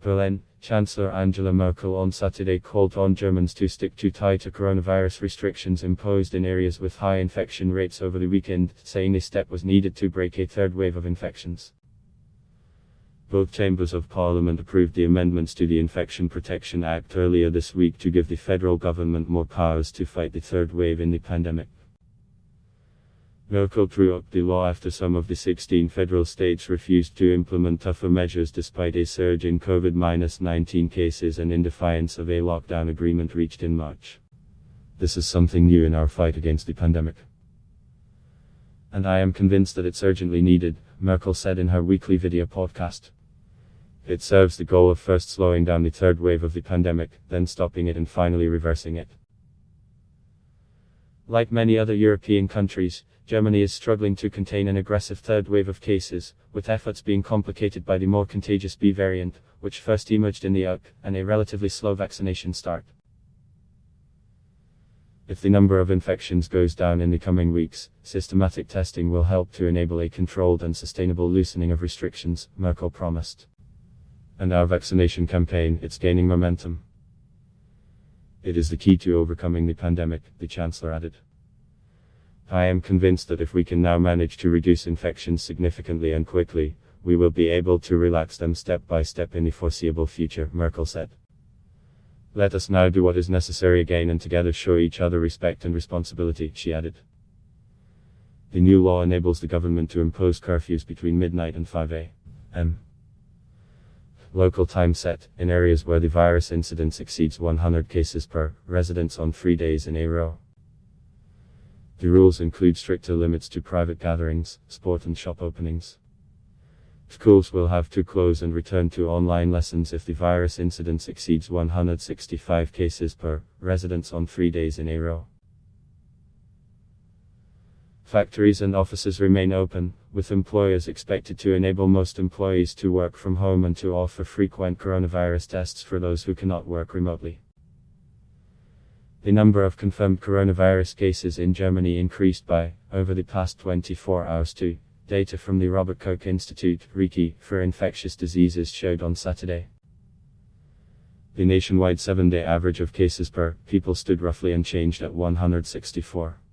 Berlin, Chancellor Angela Merkel on Saturday called on Germans to stick to tighter coronavirus restrictions imposed in areas with high infection rates over the weekend, saying a step was needed to break a third wave of infections. Both chambers of parliament approved the amendments to the Infection Protection Act earlier this week to give the federal government more powers to fight the third wave in the pandemic. Merkel drew up the law after some of the 16 federal states refused to implement tougher measures despite a surge in COVID-19 cases and in defiance of a lockdown agreement reached in March. This is something new in our fight against the pandemic. And I am convinced that it's urgently needed, Merkel said in her weekly video podcast. It serves the goal of first slowing down the third wave of the pandemic, then stopping it and finally reversing it. Like many other European countries, Germany is struggling to contain an aggressive third wave of cases, with efforts being complicated by the more contagious B variant, which first emerged in the UK, and a relatively slow vaccination start. If the number of infections goes down in the coming weeks, systematic testing will help to enable a controlled and sustainable loosening of restrictions, Merkel promised. And our vaccination campaign, it's gaining momentum. It is the key to overcoming the pandemic, the Chancellor added. I am convinced that if we can now manage to reduce infections significantly and quickly, we will be able to relax them step by step in the foreseeable future, Merkel said. Let us now do what is necessary again and together show each other respect and responsibility, she added. The new law enables the government to impose curfews between midnight and 5 a.m. local time set, in areas where the virus incidence exceeds 100 cases per residents on 3 days in a row. The rules include stricter limits to private gatherings, sport and shop openings. Schools will have to close and return to online lessons if the virus incidence exceeds 165 cases per residents on 3 days in a row. Factories and offices remain open, with employers expected to enable most employees to work from home and to offer frequent coronavirus tests for those who cannot work remotely. The number of confirmed coronavirus cases in Germany increased by, over the past 24 hours to, data from the Robert Koch Institute, RIKI, for infectious diseases showed on Saturday. The nationwide 7-day average of cases per people stood roughly unchanged at 164.